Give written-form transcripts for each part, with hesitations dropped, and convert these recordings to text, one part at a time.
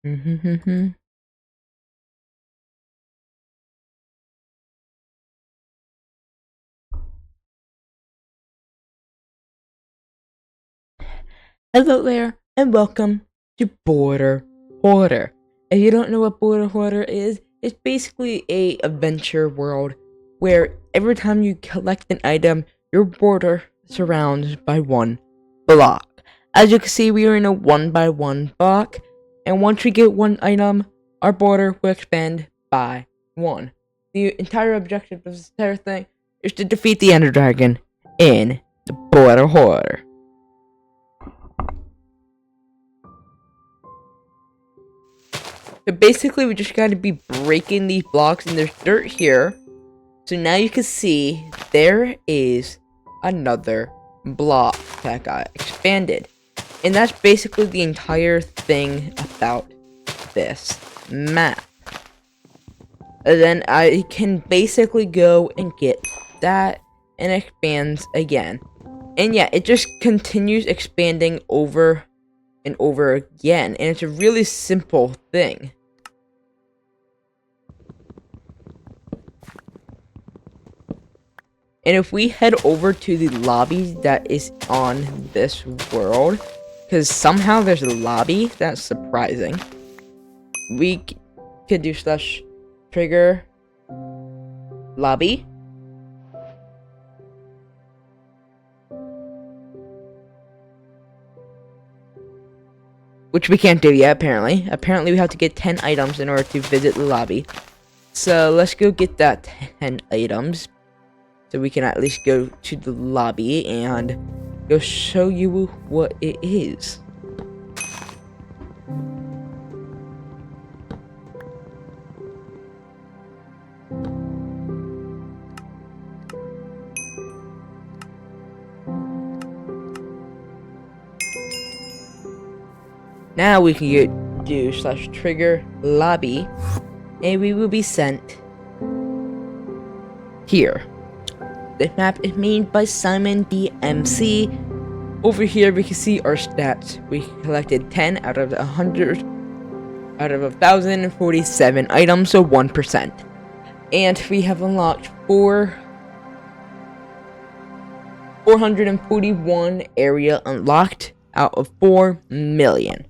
Hello there, and welcome to Border Hoarder. If you don't know what Border Hoarder is, it's basically a adventure world where every time you collect an item, your border is surrounded by one block. As you can see, we are in a 1 by 1 block, and once we get one item, our border will expand by 1. The entire objective of this entire thing is to defeat the Ender Dragon in the Border Hoarder. So basically, we just gotta be breaking these blocks, and there's dirt here. So now you can see there is another block that got expanded. And that's basically the entire thing about this map. And then I can basically go and get that, and it expands again. And yeah, it just continues expanding over and over again, and it's a really simple thing. And if we head over to the lobby that is on this world, because somehow there's a lobby, that's surprising. We could do slash trigger lobby. Which we can't do yet, apparently. Apparently we have to get 10 items in order to visit the lobby. So let's go get that 10 items. So we can at least go to the lobby and go show you what it is. Now we can do slash trigger lobby, and we will be sent here. The map is made by Simon DMC. Over here we can see our stats. We collected 10 out of 100 out of 1,047 items, so 1%. And we have unlocked 441 area unlocked out of 4 million.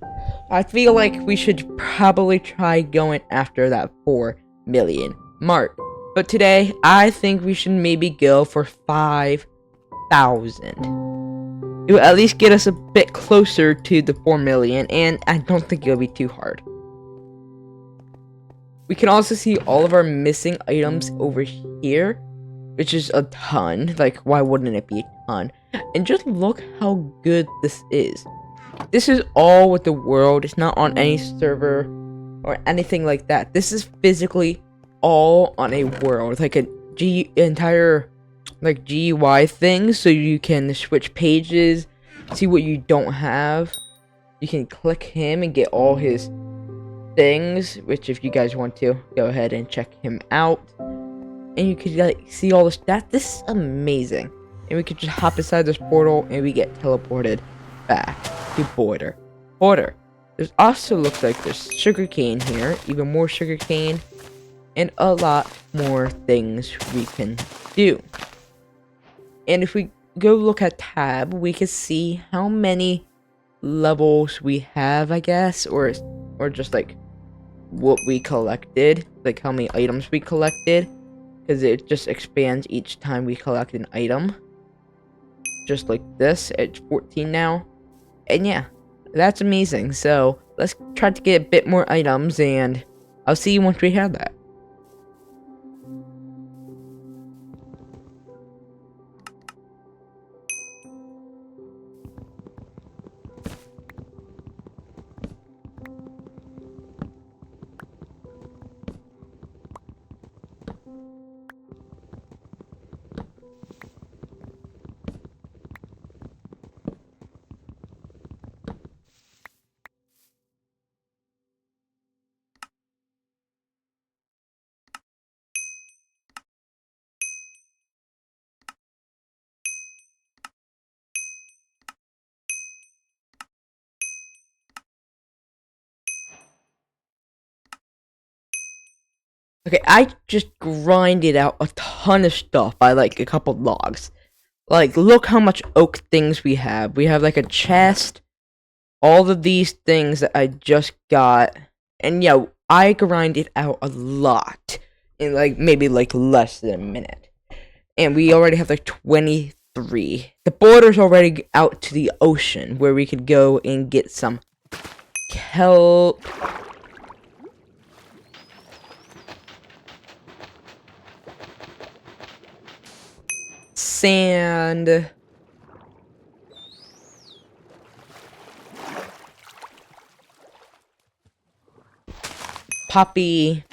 I feel like we should probably try going after that 4 million mark. But today, I think we should maybe go for 5,000. It will at least get us a bit closer to the 4 million, and I don't think it'll be too hard. We can also see all of our missing items over here, which is a ton. Like, why wouldn't it be a ton? And just look how good this is. This is all with the world. It's not on any server or anything like that. This is physically all on a world, like a entire like GUI thing, so you can switch pages, see what you don't have. You can click him and get all his things, which if you guys want to, go ahead and check him out. And you can like see all the stats. This is amazing. And we could just hop inside this portal and we get teleported back to Border Hoarder. There's also looks like there's sugarcane here, even more sugarcane, and a lot more things we can do. And if we go look at tab, we can see how many levels we have, I guess, or just like what we collected, like how many items we collected, because it just expands each time we collect an item. Just like this, it's 14 now. And yeah, that's amazing. So let's try to get a bit more items, and I'll see you once we have that. Okay, I just grinded out a ton of stuff by like a couple logs. Like, look how much oak things we have. We have like a chest, all of these things that I just got. And yeah, I grinded out a lot in like maybe like less than a minute. And we already have like 23. The border's already out to the ocean where we could go and get some kelp. Sand. Poppy.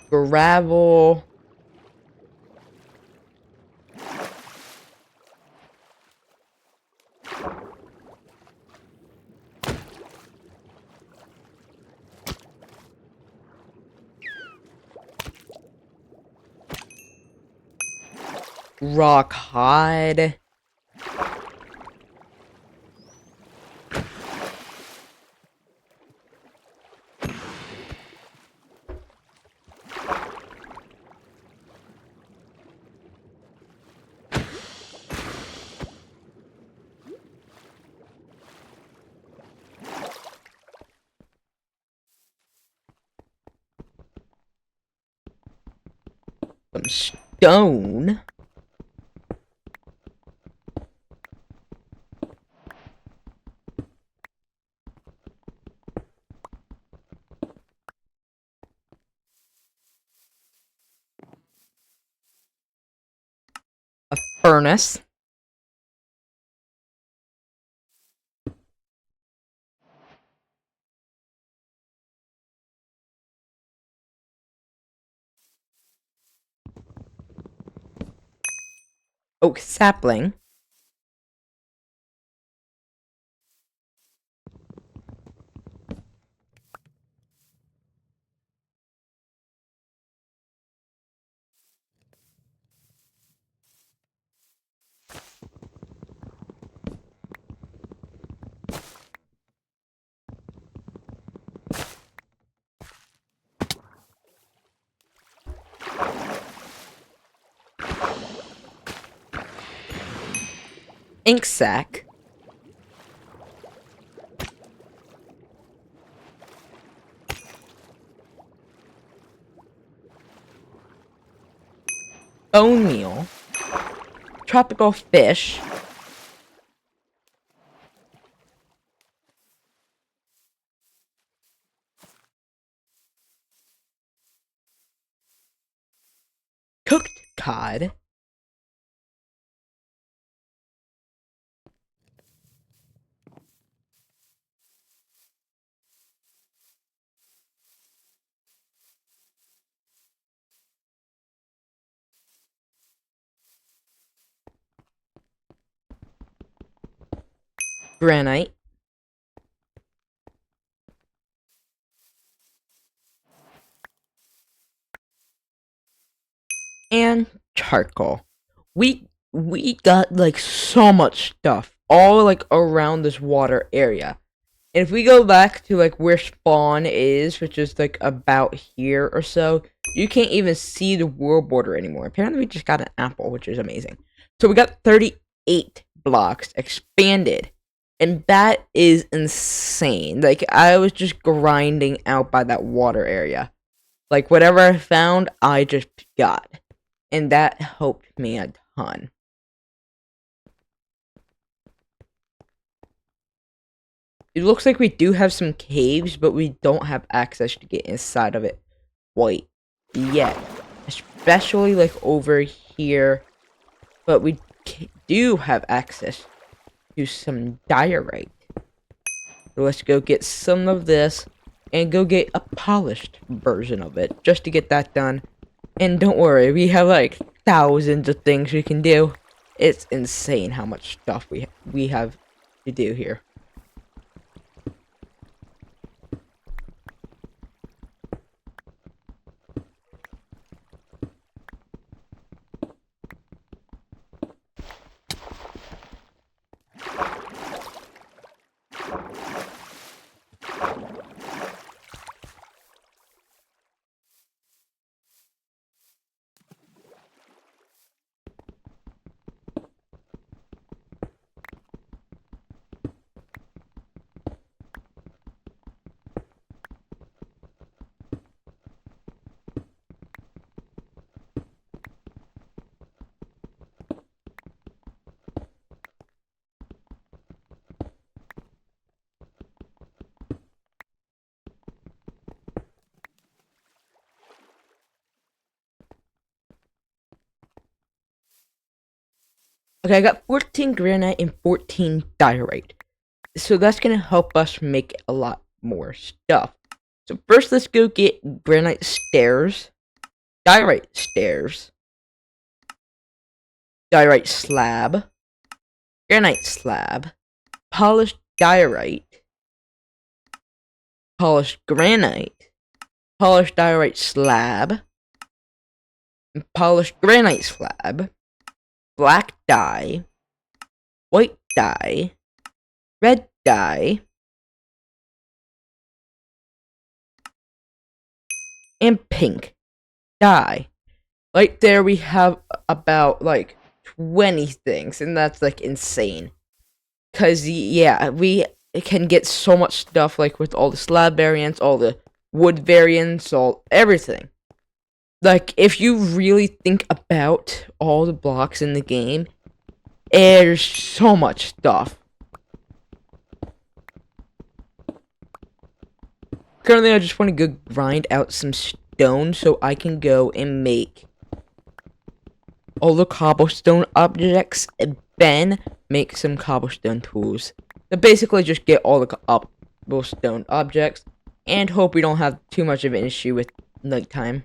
Gravel. Rock hide. Some stone. A furnace. Oak sapling. Ink sac. Bone meal. Tropical fish. Cooked cod. Granite. And charcoal. We got like so much stuff all like around this water area. And if we go back to like where spawn is, which is like about here or so, you can't even see the world border anymore. Apparently we just got an apple, which is amazing. So we got 38 blocks expanded. And that is insane. Like I was just grinding out by that water area. Like whatever I found, I just got. And that helped me a ton. It looks like we do have some caves, but we don't have access to get inside of it quite yet. Especially like over here. But we do have access to some diorite. So let's go get some of this and go get a polished version of it just to get that done. And don't worry, we have like thousands of things we can do. It's insane how much stuff we have to do here. Okay, I got 14 granite and 14 diorite. So that's gonna help us make a lot more stuff. So first, let's go get granite stairs, diorite stairs, diorite slab, granite slab, polished diorite, polished granite, polished diorite slab, polished granite slab, black dye, white dye, red dye, and pink dye. Right there we have about like 20 things, and that's like insane. Cause yeah, we can get so much stuff like with all the slab variants, all the wood variants, all everything. Like if you really think about all the blocks in the game, there's so much stuff. Currently, I just want to go grind out some stone so I can go and make all the cobblestone objects and then make some cobblestone tools. So basically just get all the cobblestone objects and hope we don't have too much of an issue with nighttime.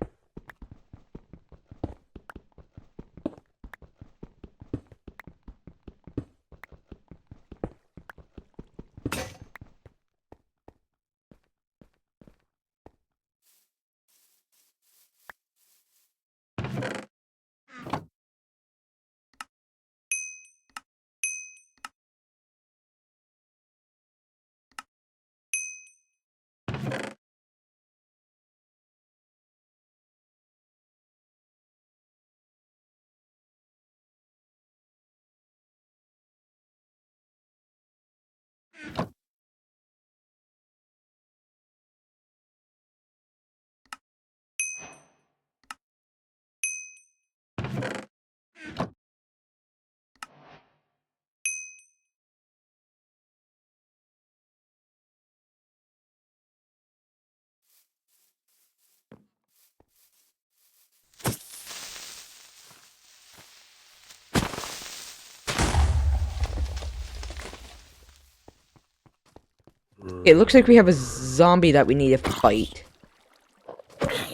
It looks like we have a zombie that we need to fight.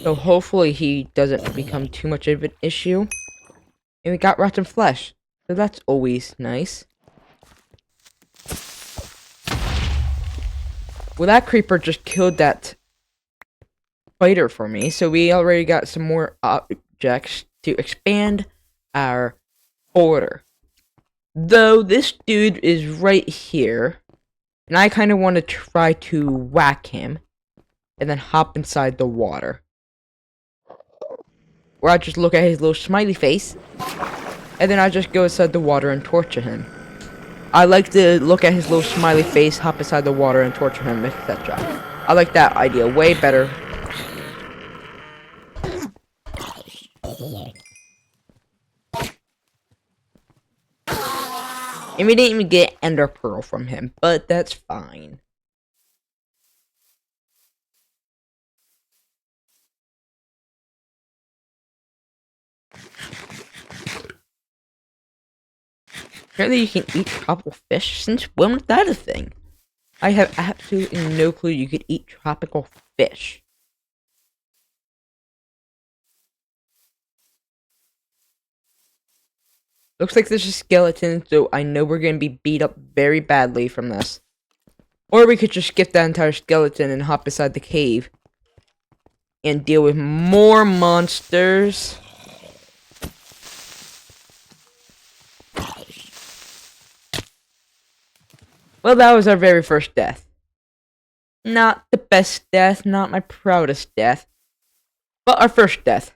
So hopefully he doesn't become too much of an issue. And we got rotten flesh. So that's always nice. Well, that creeper just killed that fighter for me. So we already got some more objects to expand our hoarder. Though this dude is right here. And I kind of want to try to whack him. And then hop inside the water. Where I just look at his little smiley face. And then I just go inside the water and torture him. I like to look at his little smiley face, hop inside the water and torture him, etc. I like that idea way better. And we didn't even get Ender Pearl from him, but that's fine. Apparently you can eat tropical fish. Since when was that a thing? I have absolutely no clue you could eat tropical fish. Looks like there's a skeleton, so I know we're gonna be beat up very badly from this. Or we could just skip that entire skeleton and hop beside the cave. And deal with more monsters. Well, that was our very first death. Not the best death, not my proudest death. But our first death.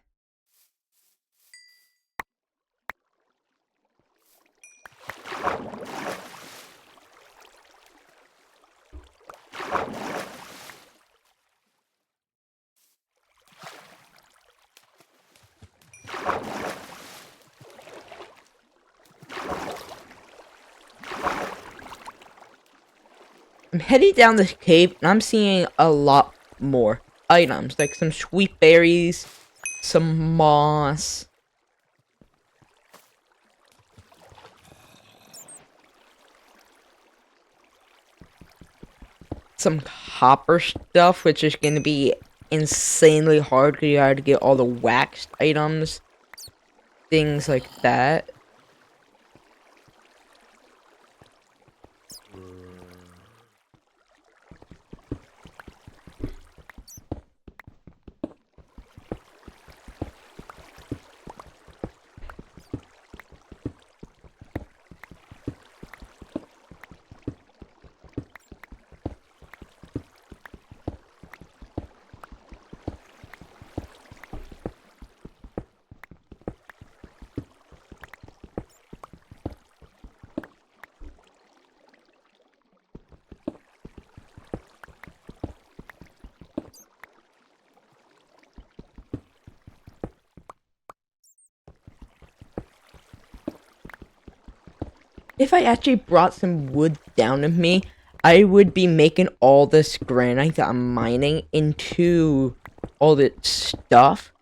I'm heading down this cave, and I'm seeing a lot more items. Like some sweet berries, some moss. some copper stuff, which is going to be insanely hard because you have to get all the waxed items, things like that. If I actually brought some wood down with me, I would be making all this granite that I'm mining into all this stuff.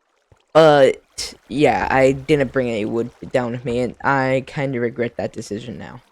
But yeah, I didn't bring any wood down with me, and I kind of regret that decision now.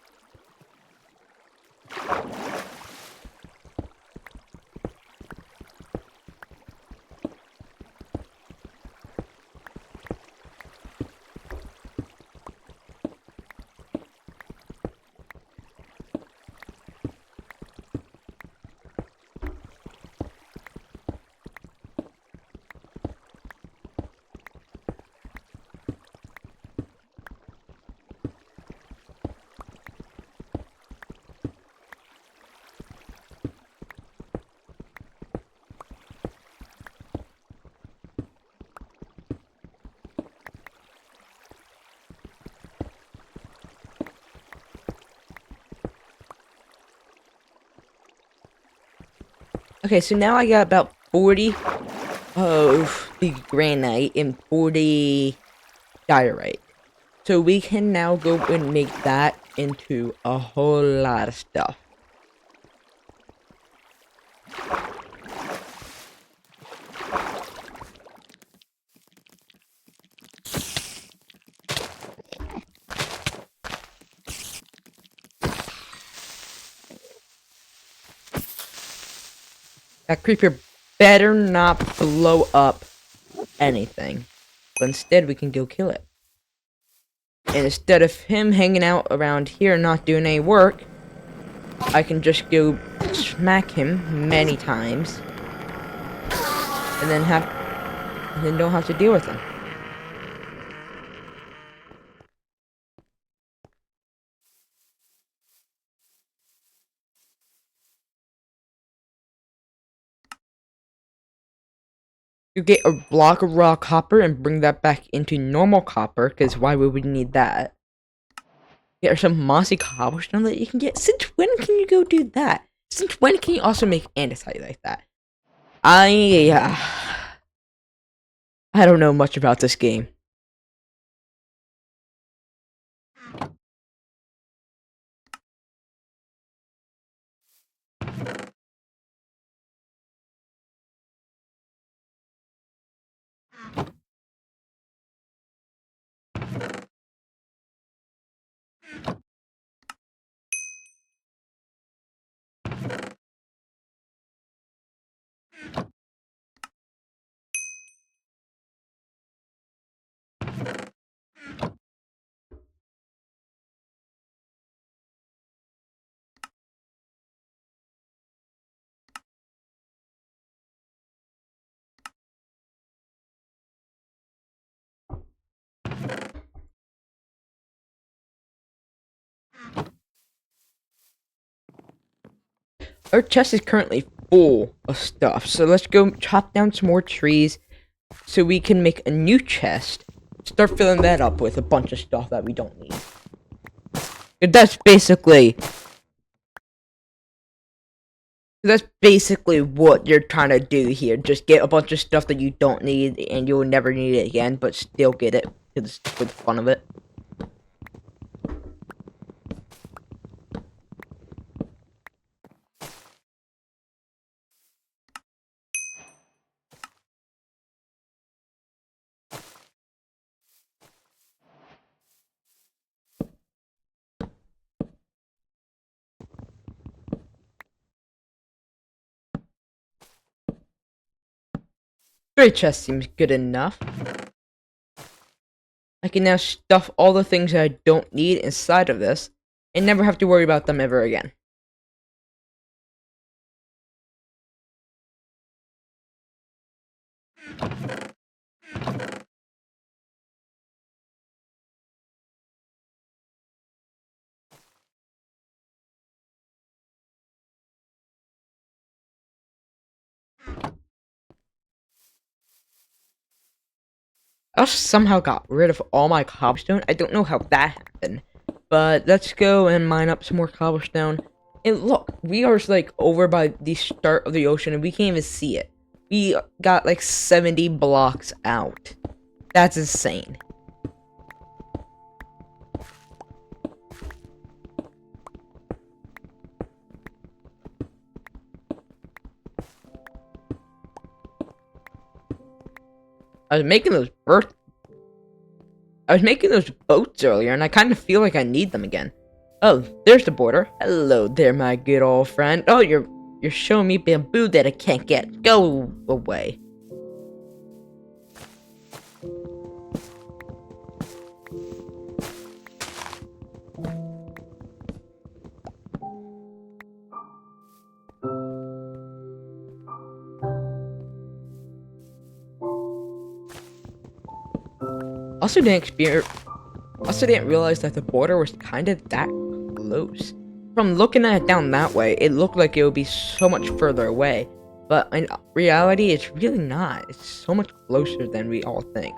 Okay, so now I got about 40 of the granite and 40 diorite. So we can now go and make that into a whole lot of stuff. That creeper better not blow up anything. But instead, we can go kill it. And instead of him hanging out around here not doing any work, I can just go smack him many times. And then don't have to deal with him. You get a block of raw copper and bring that back into normal copper, because why would we need that? Get some mossy cobblestone that you can get. Since when can you go do that? Since when can you also make andesite like that? I don't know much about this game. Our chest is currently full of stuff, so let's go chop down some more trees so we can make a new chest. Start filling that up with a bunch of stuff that we don't need. That's basically what you're trying to do here. Just get a bunch of stuff that you don't need and you'll never need it again, but still get it for the fun of it. 3 chests seems good enough. I can now stuff all the things that I don't need inside of this, and never have to worry about them ever again. I also somehow got rid of all my cobblestone. I don't know how that happened. But let's go and mine up some more cobblestone. And look, we are like over by the start of the ocean and we can't even see it. We got like 70 blocks out. That's insane. I was making those boats earlier, and I kind of feel like I need them again. Oh, there's the border. Hello there, my good old friend. Oh, you're showing me bamboo that I can't get. Go away. Also didn't realize that the border was kind of that close. From looking at it down that way, it looked like it would be so much further away. But in reality, it's really not. It's so much closer than we all think.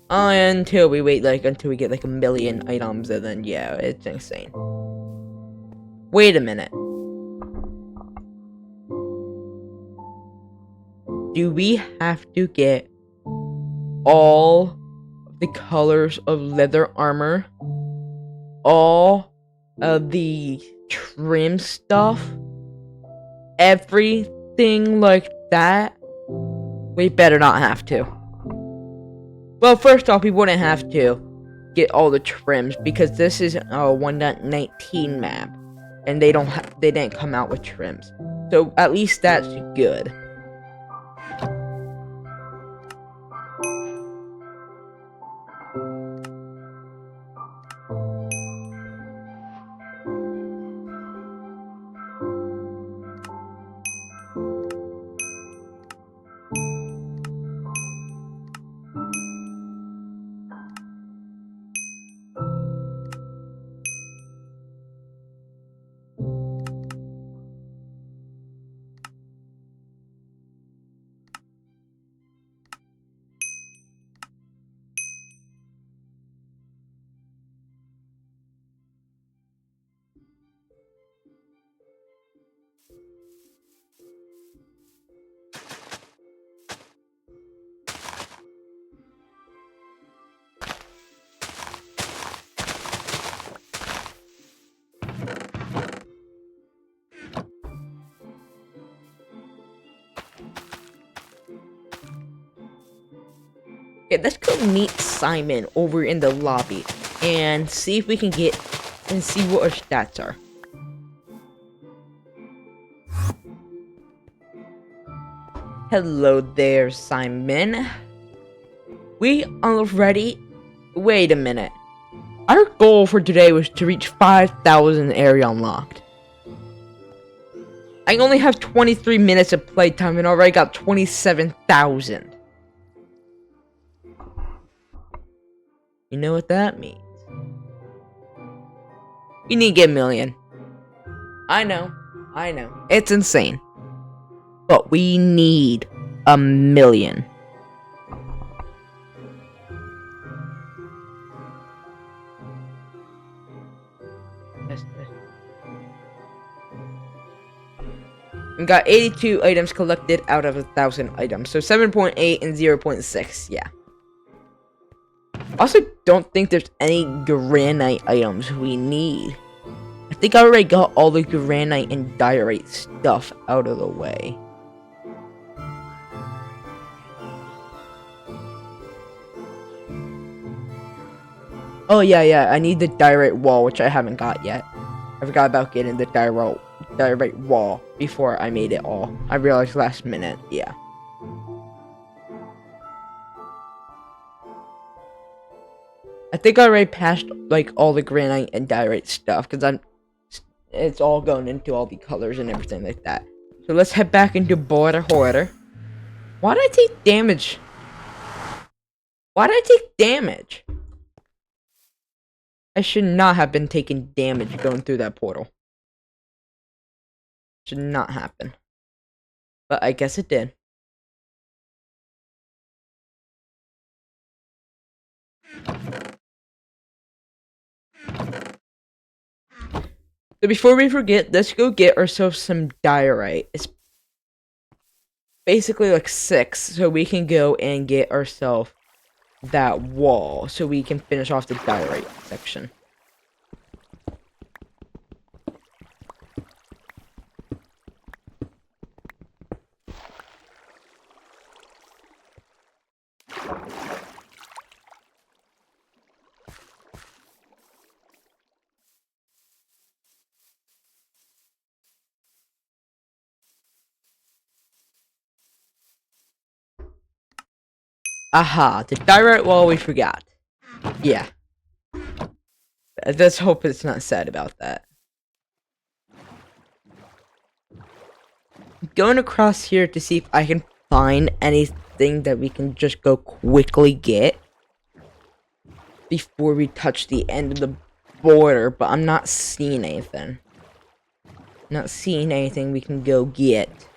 Until we wait, until we get like 1 million items, and then yeah, it's insane. Wait a minute. Do we have to get all the colors of leather armor, all of the trim stuff, everything like that? We better not have to. Well, first off, we wouldn't have to get all the trims because this is a 1.19 map, and they didn't come out with trims. So at least that's good. Okay, let's go meet Simon over in the lobby and see if we can see what our stats are. Hello there, Simon. We already... Wait a minute. Our goal for today was to reach 5,000 area unlocked. I only have 23 minutes of playtime and already got 27,000. You know what that means? You need to get 1 million. I know. It's insane. But we need 1 million. We got 82 items collected out of 1,000 items. So 7.8 and 0.6, yeah. Also, don't think there's any granite items we need. I think I already got all the granite and diorite stuff out of the way. Oh yeah, I need the diorite wall, which I haven't got yet. I forgot about getting the diorite wall before I made it all. I realized last minute, yeah. I think I already passed like all the granite and diorite stuff because it's all going into all the colors and everything like that. So let's head back into Hoarder. Why did I take damage? Why did I take damage? I should not have been taking damage going through that portal. Should not happen. But I guess it did. So before we forget, let's go get ourselves some diorite. It's basically like 6, so we can go and get ourselves that wall, so we can finish off the diorite section. Aha, the diorite wall we forgot. Yeah. Let's hope it's not sad about that. I'm going across here to see if I can find anything that we can just go quickly get before we touch the end of the border, but I'm not seeing anything. Not seeing anything we can go get.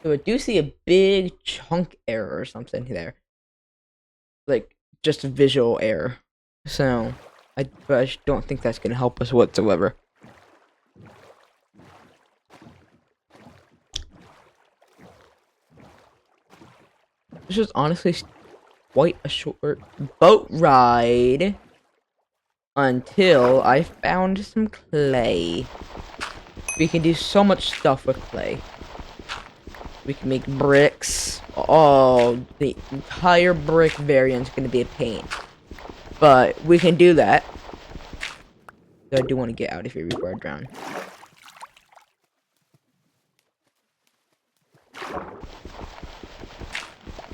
So I do see a big chunk error or something there. Like, just a visual error. So, but I don't think that's going to help us whatsoever. This was honestly quite a short boat ride. Until I found some clay. We can do so much stuff with clay. We can make bricks. Oh, the entire brick variant is going to be a pain. But we can do that. I do want to get out of here before I drown.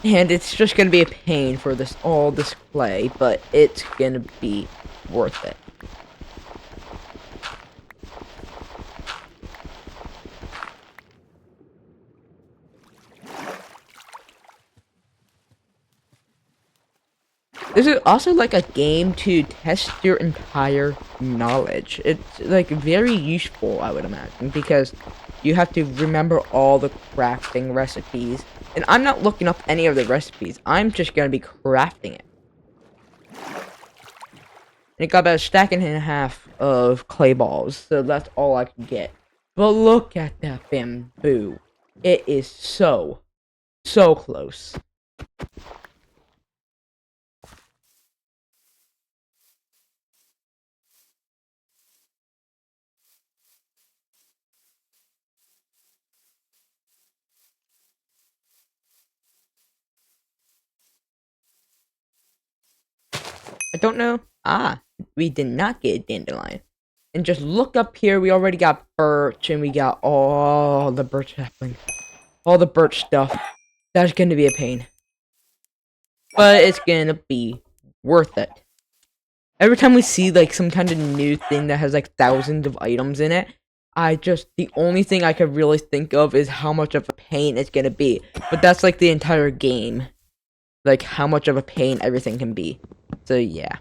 And it's just going to be a pain for all this clay, but it's going to be worth it. This is also like a game to test your entire knowledge. It's like very useful, I would imagine, because you have to remember all the crafting recipes. And I'm not looking up any of the recipes. I'm just going to be crafting it. And it got about a stack and a half of clay balls, so that's all I can get. But look at that bamboo. It is so close. I don't know. Ah, we did not get a dandelion. And just look up here, we already got birch, and we got all the birch sapling. All the birch stuff. That's gonna be a pain. But it's gonna be worth it. Every time we see, like, some kind of new thing that has, like, thousands of items in it, the only thing I could really think of is how much of a pain it's gonna be. But that's, like, the entire game. Like, how much of a pain everything can be. So, yeah.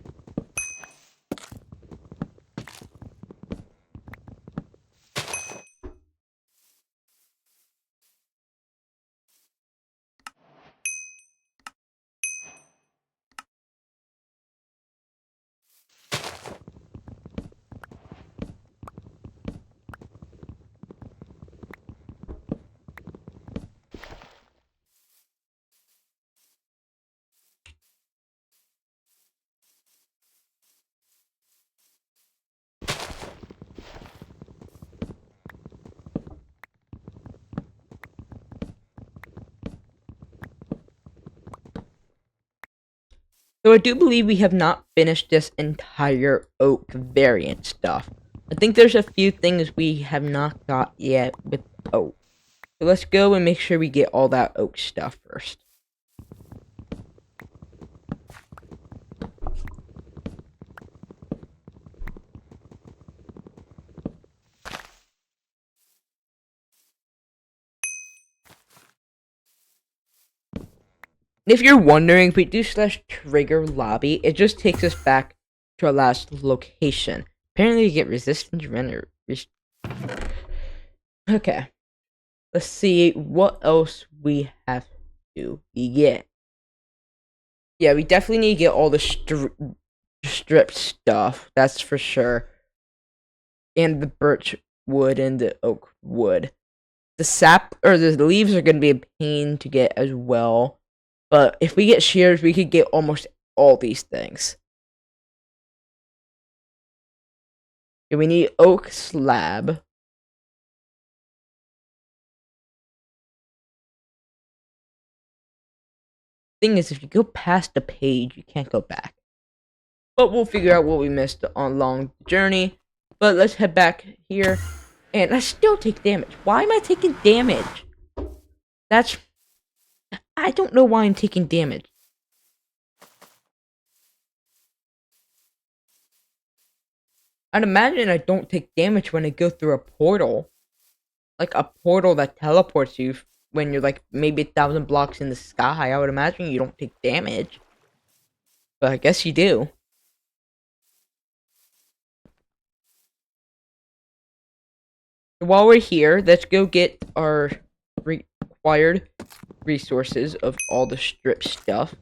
So I do believe we have not finished this entire oak variant stuff. I think there's a few things we have not got yet with oak. So let's go and make sure we get all that oak stuff first. If you're wondering, if we do /trigger lobby, it just takes us back to our last location. Apparently you get resistance render. Okay. Let's see what else we have to get. Yeah, we definitely need to get all the strip stuff. That's for sure. And the birch wood and the oak wood. The sap or the leaves are going to be a pain to get as well. But if we get shears, we could get almost all these things. Okay, we need oak slab. Thing is, if you go past the page, you can't go back. But we'll figure out what we missed along the journey. But let's head back here. And I still take damage. Why am I taking damage? I don't know why I'm taking damage. I'd imagine I don't take damage when I go through a portal. Like a portal that teleports you when you're like maybe 1,000 blocks in the sky. I would imagine you don't take damage. But I guess you do. While we're here, let's go get our required resources of all the strip stuff.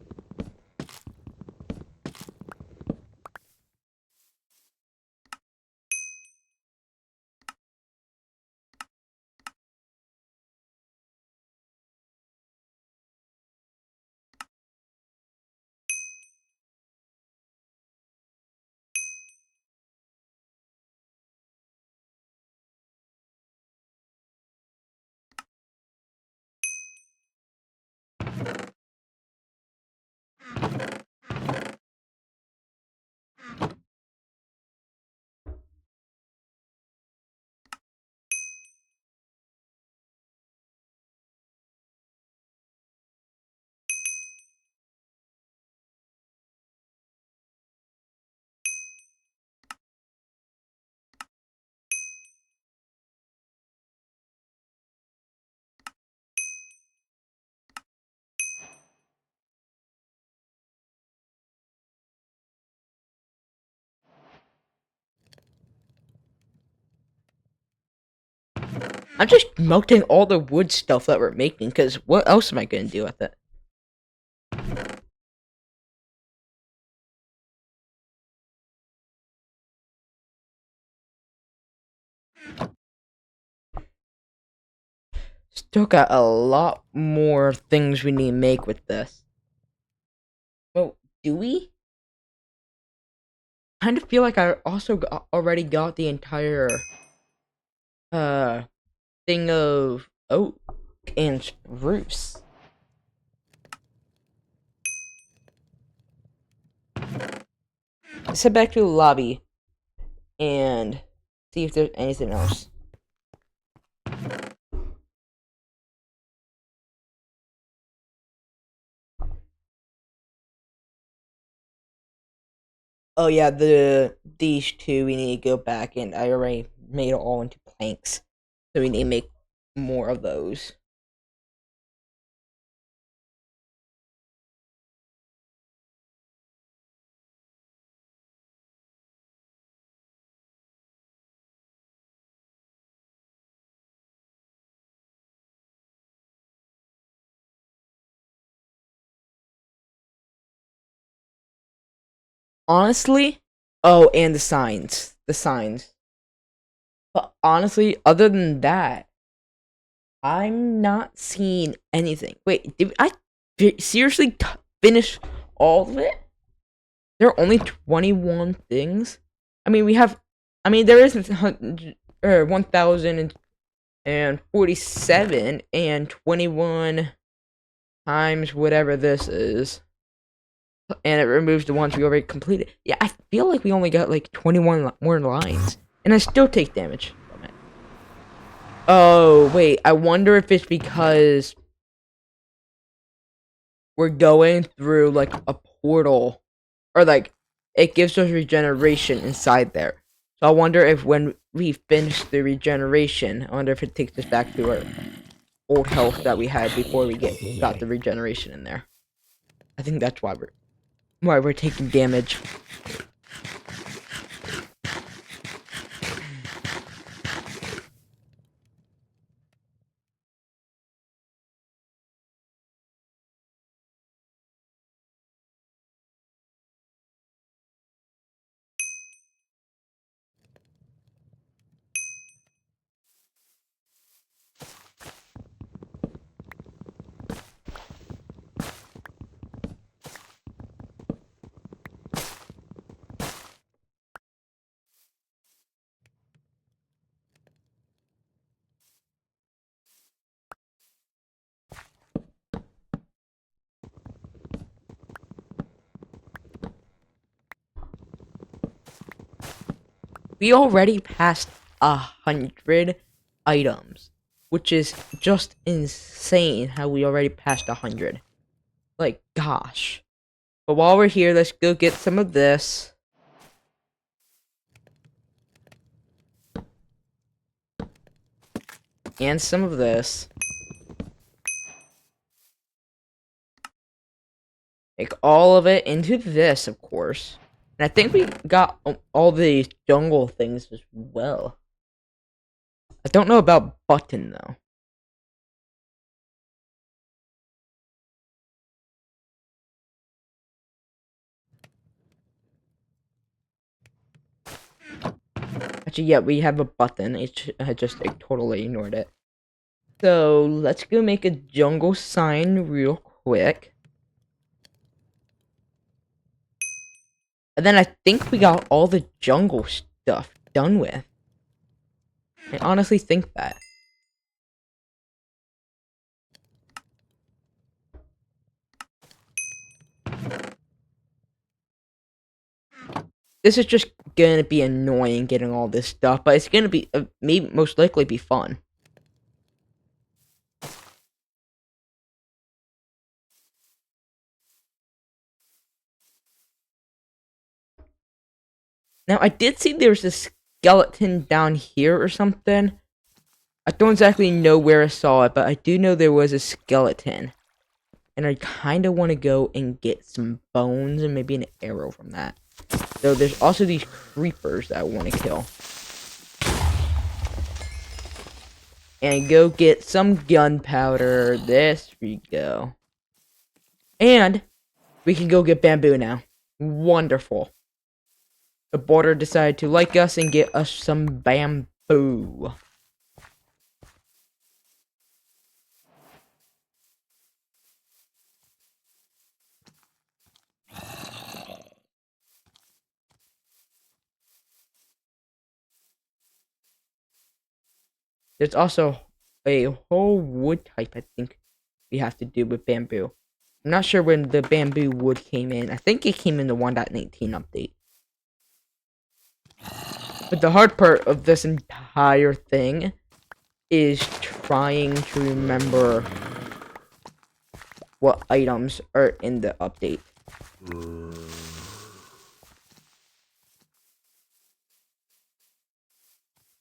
I'm just melting all the wood stuff that we're making, because what else am I going to do with it? Still got a lot more things we need to make with this. Well, do we? I kind of feel like I also already got the entire thing of oak and spruce. Let's head back to the lobby and see if there's anything else. Oh yeah, these two we need to go back, and I already made it all into planks, so we need to make more of those. Honestly, oh, and the signs. But honestly, other than that, I'm not seeing anything. Wait, did I seriously finish all of it? There are only 21 things. I mean, there is 1,047 and 21 times whatever this is. And it removes the ones we already completed. Yeah, I feel like we only got like 21 more lines. And I still take damage from it. Oh, wait. I wonder if it's because we're going through, like, a portal. Or, like, it gives us regeneration inside there. So I wonder if when we finish the regeneration, I wonder if it takes us back to our old health that we had before we got the regeneration in there. I think that's why we're taking damage. We already passed 100 items, which is just insane how we already passed 100. Like, gosh. But while we're here, let's go get some of this. And some of this. Make all of it into this, of course. And I think we got all the jungle things as well. I don't know about button, though. Actually, yeah, we have a button. I just totally ignored it. So, let's go make a jungle sign real quick. And then I think we got all the jungle stuff done with. I honestly think that. This is just gonna be annoying getting all this stuff, but it's gonna be, maybe most likely be fun. Now, I did see there's a skeleton down here or something. I don't exactly know where I saw it, but I do know there was a skeleton. And I kind of want to go and get some bones and maybe an arrow from that. So there's also these creepers that I want to kill. And go get some gunpowder. This we go. And we can go get bamboo now. Wonderful. The border decided to like us and get us some bamboo. There's also a whole wood type I think we have to do with bamboo. I'm not sure when the bamboo wood came in. I think it came in the 1.19 update. But the hard part of this entire thing is trying to remember what items are in the update.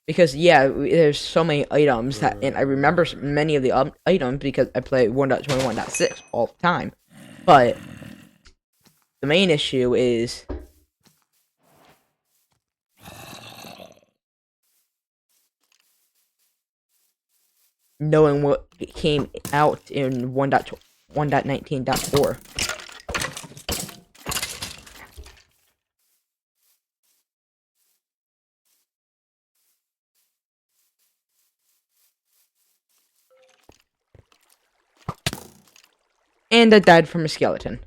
Because, yeah, there's so many items that, and I remember many of the items because I play 1.21.6 all the time. But the main issue is knowing what came out in 1.19.4. And I died from a skeleton.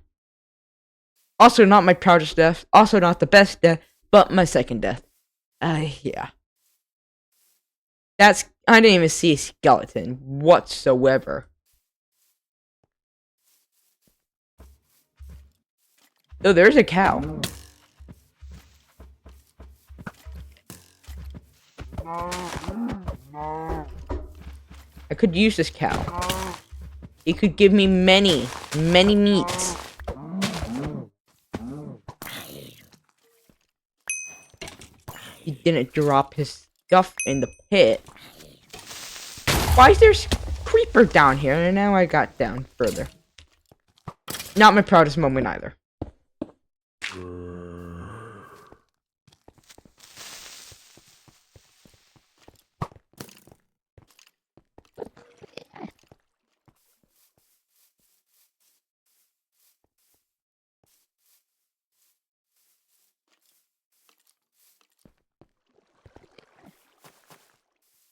Also not my proudest death, also not the best death, but my second death. Yeah. I didn't even see a skeleton whatsoever. Oh, there's a cow. I could use this cow. He could give me many, many meats. He didn't drop his stuff in the pit. Why is there a creeper down here? And now I got down further. Not my proudest moment either.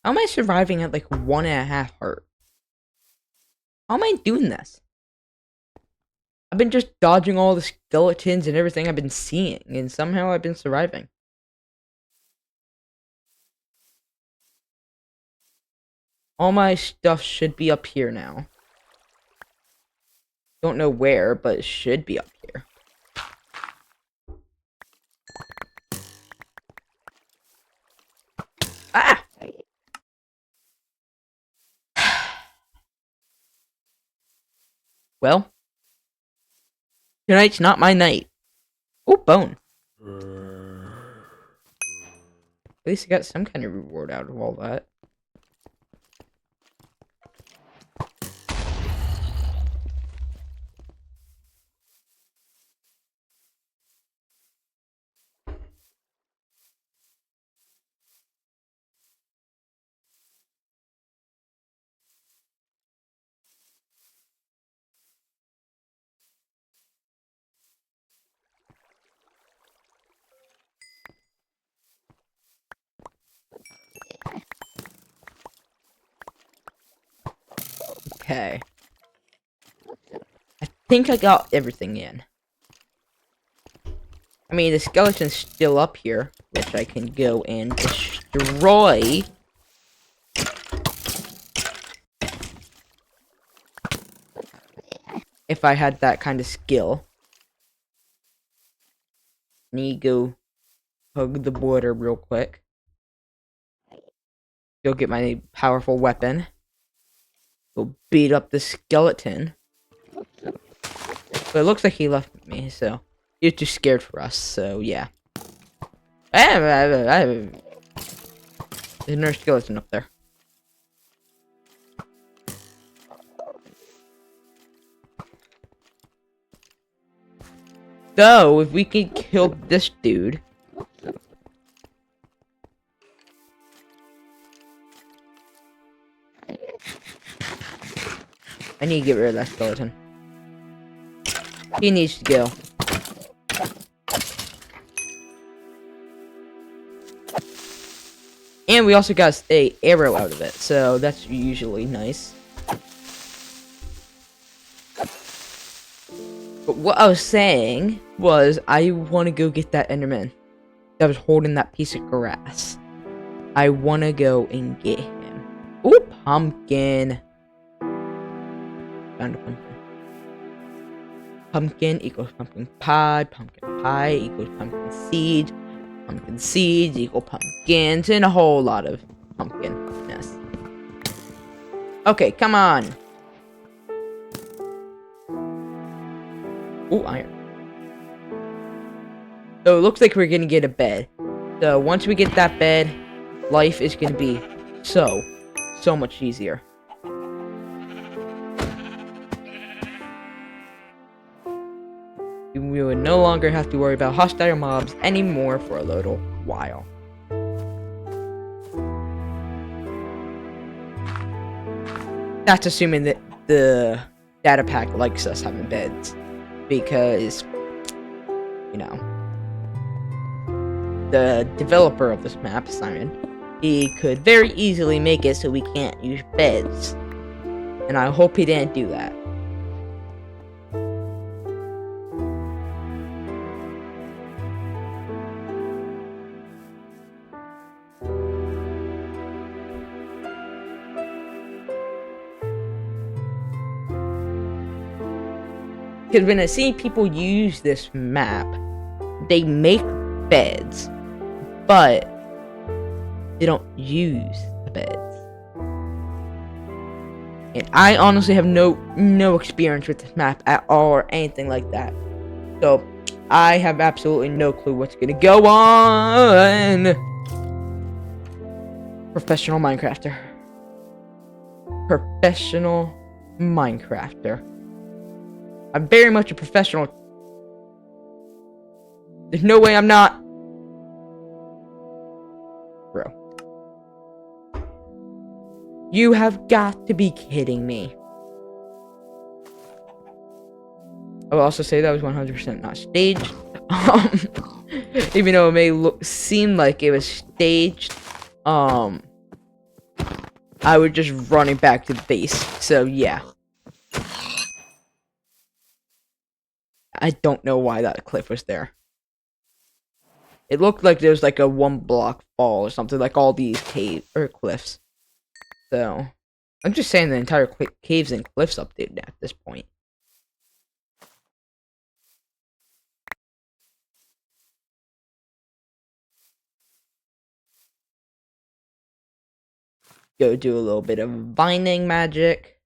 How am I surviving at like 1.5 heart? How am I doing this? I've been just dodging all the skeletons and everything I've been seeing, and somehow I've been surviving. All my stuff should be up here now. Don't know where, but it should be up here. Ah! Well, tonight's not my night. Oh, bone. At least I got some kind of reward out of all that. Okay. I think I got everything in. I mean, the skeleton's still up here, which I can go and destroy. If I had that kind of skill. Need to go hug the border real quick. Go get my powerful weapon. Go beat up the skeleton. But it looks like he left me, so he's too scared for us, so yeah. There's another skeleton up there. So, if we can kill this dude. I need to get rid of that skeleton. He needs to go. And we also got a arrow out of it, so that's usually nice. But what I was saying was I want to go get that Enderman that was holding that piece of grass. I want to go and get him. Ooh, pumpkin. Found a pumpkin. Pumpkin equals pumpkin pie. Pumpkin pie equals pumpkin seeds. Pumpkin seeds equal pumpkins. And a whole lot of pumpkinness. Okay, come on. Ooh, iron. So it looks like we're gonna get a bed. So once we get that bed, life is gonna be so much easier. We would no longer have to worry about hostile mobs anymore for a little while. That's assuming that the data pack likes us having beds. Because, you know, the developer of this map, Simon, he could very easily make it so we can't use beds. And I hope he didn't do that. Because when I see people use this map, they make beds, but they don't use the beds. And I honestly have no experience with this map at all or anything like that. So I have absolutely no clue what's gonna go on. Professional Minecrafter. Professional Minecrafter. I'm very much a professional. There's no way I'm not. Bro. You have got to be kidding me. I will also say that was 100% not staged. Even though it may seem like it was staged, I was just running back to the base. So yeah, I don't know why that cliff was there. It looked like there was like a 1-block fall or something, like all these cave or cliffs. So I'm just saying the entire caves and cliffs updated at this point. Go do a little bit of vining magic.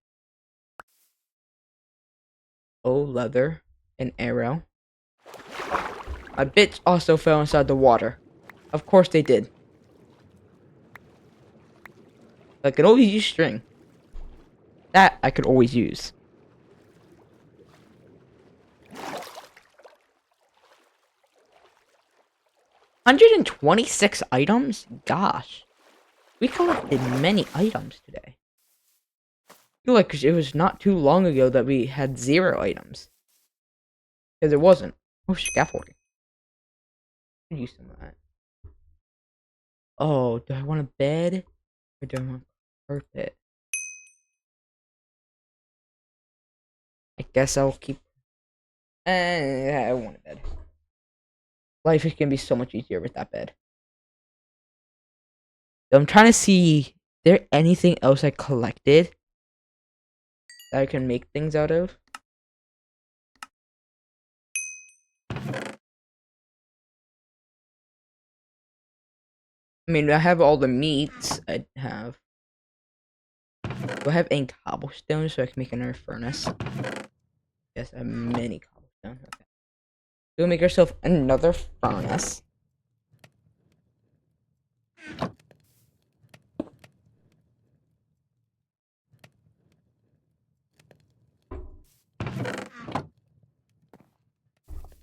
Oh, leather, an arrow. My bits also fell inside the water. Of course they did. I could always use string. That I could always use. $126 items? Gosh. We collected many items today. I feel like it was not too long ago that we had 0 items. Because it wasn't. Oh, scaffolding. Could use some of that. Oh, do I want a bed? Or do I want a carpet? I guess I'll keep... I want a bed. Life is gonna be so much easier with that bed. So I'm trying to see... Is there anything else I collected that I can make things out of? I mean, I have all the meats I have. Do I have any cobblestone so I can make another furnace? Yes, I have many cobblestone. Okay. We'll make ourselves another furnace.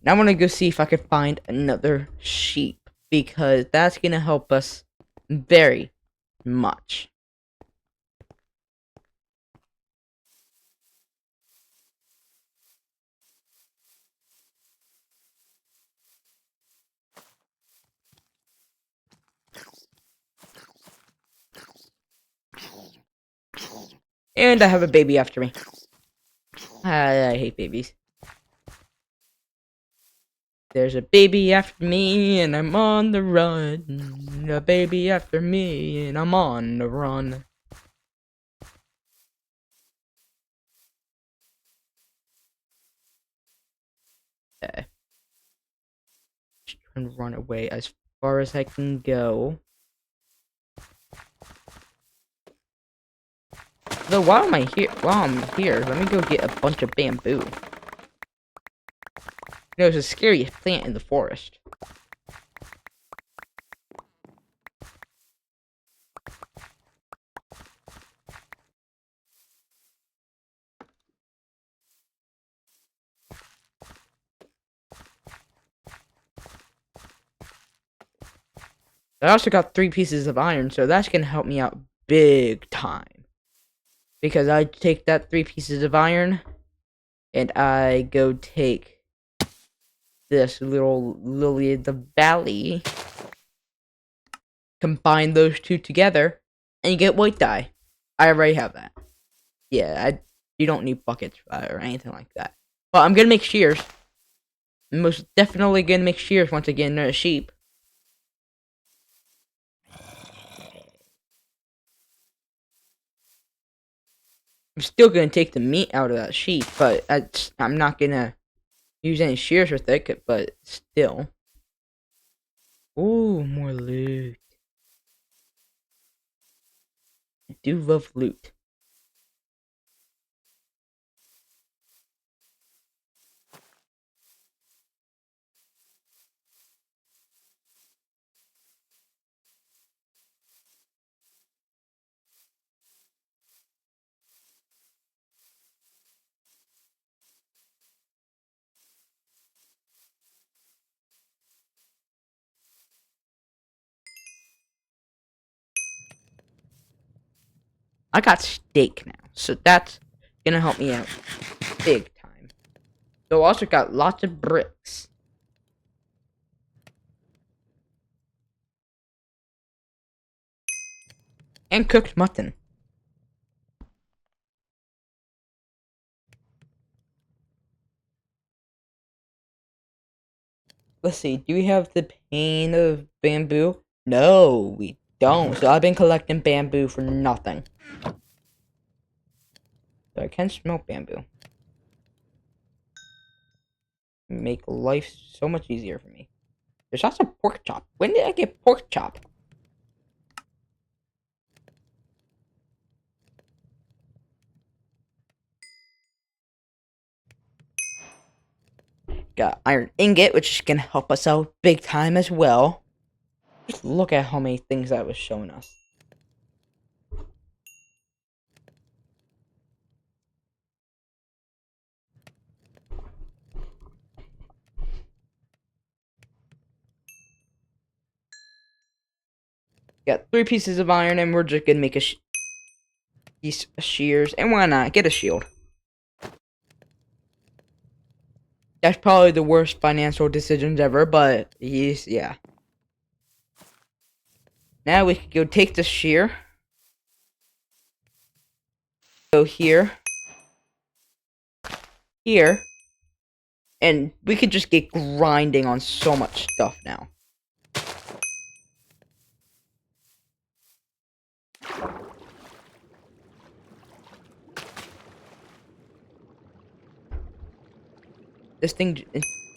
Now I'm gonna go see if I can find another sheep, because that's gonna help us very much. And I have a baby after me. I hate babies. There's a baby after me and I'm on the run. A baby after me and I'm on the run. Okay. Just trying to run away as far as I can go. Though while I'm here, let me go get a bunch of bamboo. You know, it's the scariest plant in the forest. I also got 3 pieces of iron, so that's gonna help me out big time. Because I take that 3 pieces of iron, and I go take this little lily of the valley, combine those 2 together, and you get white dye. I already have that. Yeah, you don't need buckets or anything like that. But I'm gonna make shears. I'm most definitely gonna make shears once I get another sheep. I'm still gonna take the meat out of that sheep, but I'm not gonna use any shears with it, but still. Ooh, more loot. I do love loot. I got steak now, so that's gonna help me out big time. So I also got lots of bricks. And cooked mutton. Let's see, do we have the pane of bamboo? No, we don't. So I've been collecting bamboo for nothing. So I can smoke bamboo. Make life so much easier for me. There's also pork chop. When did I get pork chop? Got iron ingot, which is gonna help us out big time as well. Just look at how many things that was showing us. Got 3 pieces of iron, and we're just gonna make these shears, and why not get a shield? That's probably the worst financial decisions ever, but yeah. Now we could go take the shear. Go here. Here. And we could just get grinding on so much stuff now. This thing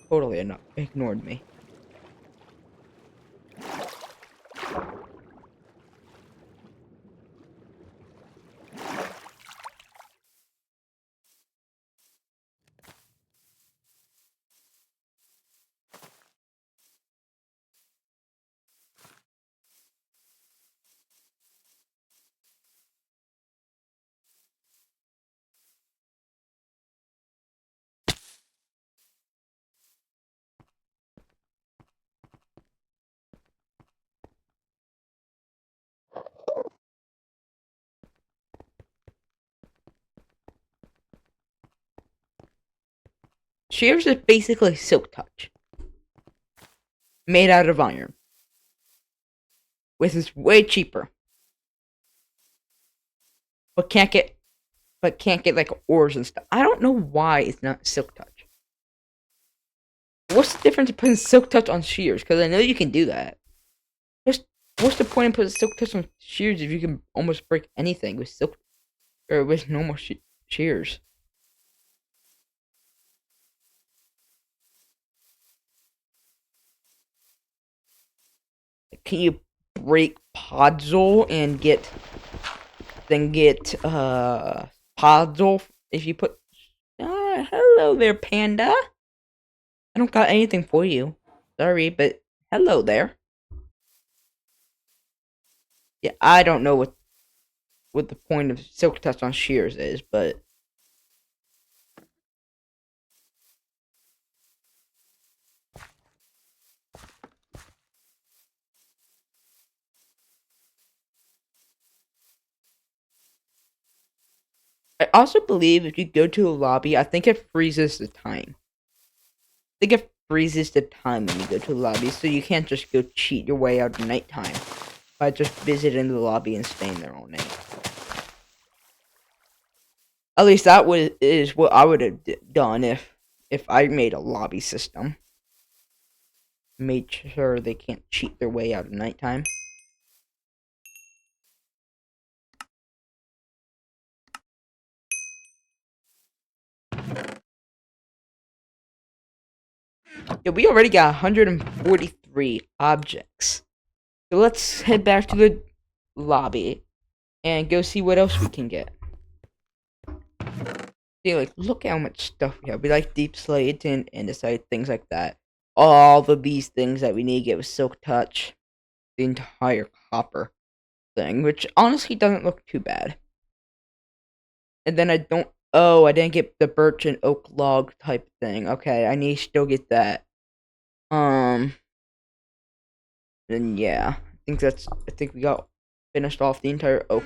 totally ignored me. Shears is basically silk touch. Made out of iron. Which is way cheaper. But can't get like ores and stuff. I don't know why it's not silk touch. What's the difference between silk touch on shears? Because I know you can do that. What's the point of putting silk touch on shears if you can almost break anything with silk or with normal shears? Can you break podzol and get podzol if you put hello there, panda. I don't got anything for you. Sorry, but hello there. Yeah, I don't know what the point of silk touch on shears is, but I also believe if you go to a lobby, I think it freezes the time. I think it freezes the time when you go to a lobby, so you can't just go cheat your way out at nighttime by just visiting the lobby and staying there all night. At least that is what I would have done if I made a lobby system. Made sure they can't cheat their way out at nighttime. Yeah, we already got 143 objects. So let's head back to the lobby and go see what else we can get. See, like, look how much stuff we have. We like deep slate and andesite, things like that. All of these things that we need to get with silk touch. The entire copper thing, which honestly doesn't look too bad. And then I didn't get the birch and oak log type thing. Okay, I need to still get that. Then yeah, I think we got finished off the entire oak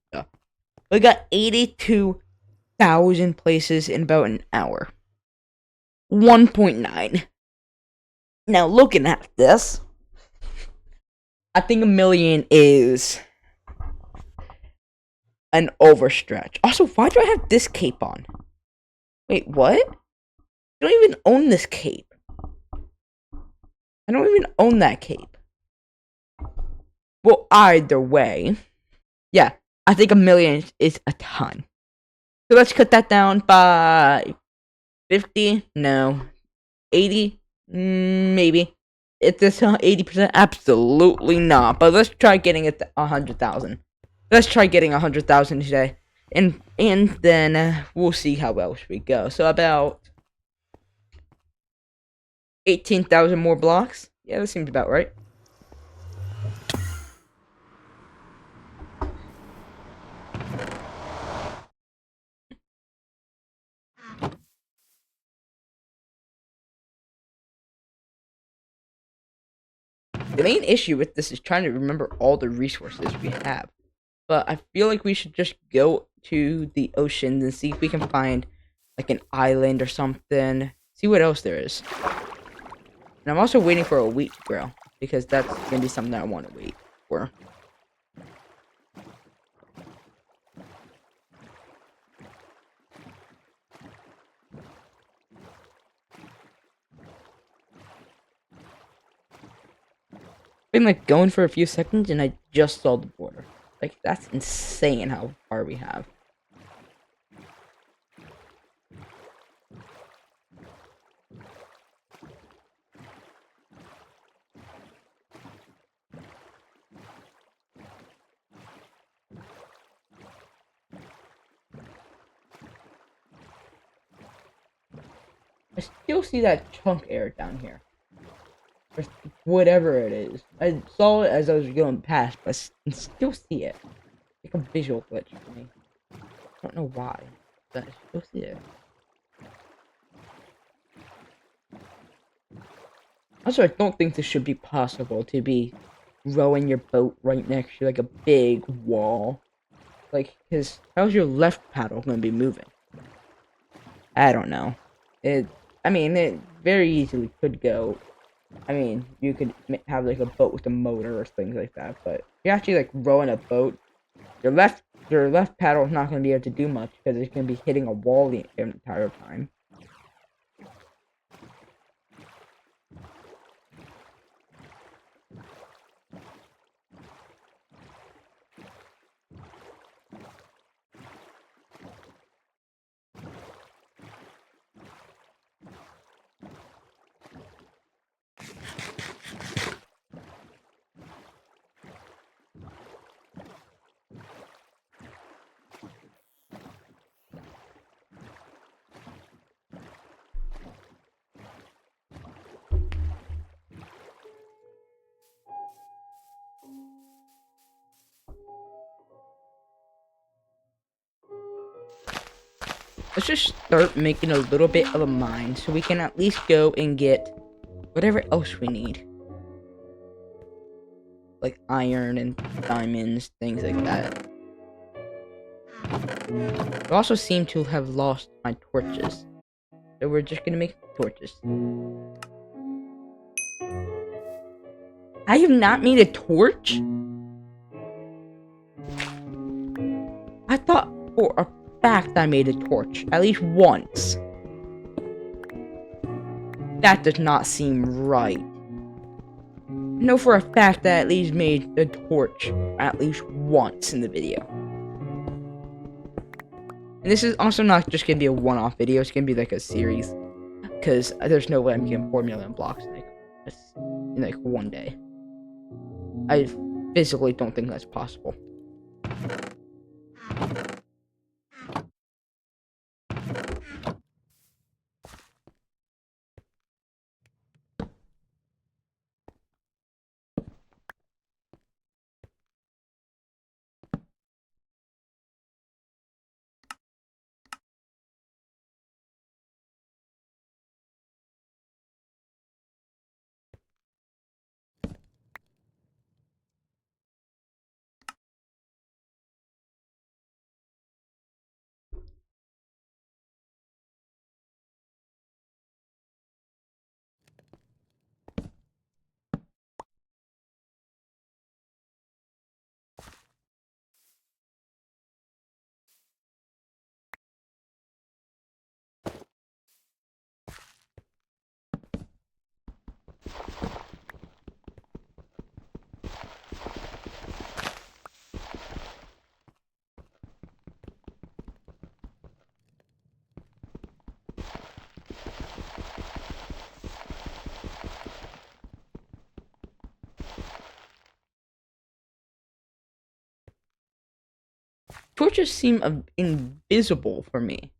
stuff. We got 82,000 places in about an hour. 1.9. Now, looking at this, I think a million is an overstretch. Also, why do I have this cape on? Wait, what? I don't even own this cape. I don't even own that cape. Well, either way, yeah, I think a million is a ton. So let's cut that down by 50. No, 80. Maybe. If this 80%, absolutely not. But let's try getting it 100,000. Let's try getting 100,000 today, and then we'll see how else we go. So about 18,000 more blocks. Yeah, that seems about right. The main issue with this is trying to remember all the resources we have. But I feel like we should just go to the ocean and see if we can find like an island or something. See what else there is. And I'm also waiting for a wheat to grow because that's gonna be something that I want to wait for. Been like going for a few seconds and I just saw the border. Like that's insane how far we have. I still see that chunk air down here. Or whatever it is. I saw it as I was going past, but I still see it. It's like a visual glitch for me. I don't know why, but I still see it. Also, I don't think this should be possible to be rowing your boat right next to like a big wall. Like, cause how's your left paddle gonna be moving? I don't know. I mean, it very easily could go. I mean, you could have like a boat with a motor or things like that, but if you're actually like rowing a boat, your left paddle is not gonna be able to do much because it's gonna be hitting a wall the entire time. Let's just start making a little bit of a mine so we can at least go and get whatever else we need. Like iron and diamonds, things like that. I also seem to have lost my torches. So we're just gonna make torches. I have not made a torch? I thought for a fact I made a torch. At least once. That does not seem right. I know for a fact that I at least made a torch at least once in the video. And this is also not just gonna be a one-off video, it's gonna be like a series. Because there's no way I'm getting 4 million blocks in like one day. I physically don't think that's possible. torches seem invisible for me.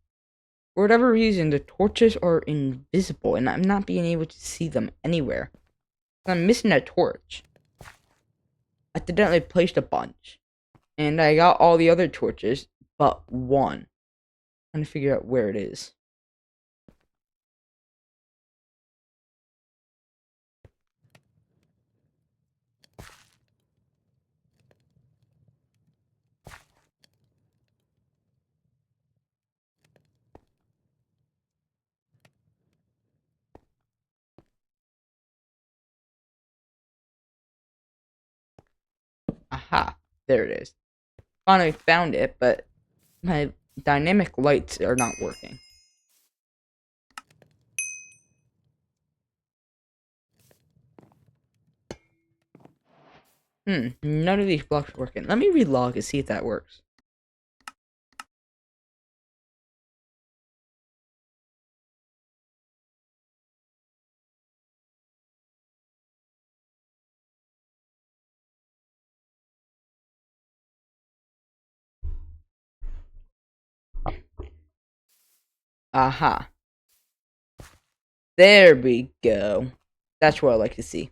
For whatever reason, the torches are invisible, and I'm not being able to see them anywhere. I'm missing a torch. I accidentally placed a bunch, and I got all the other torches, but one. I'm trying to figure out where it is. Aha, there it is. Finally found it, but my dynamic lights are not working. None of these blocks are working. Let me relog and see if that works. Aha. There we go. That's what I like to see.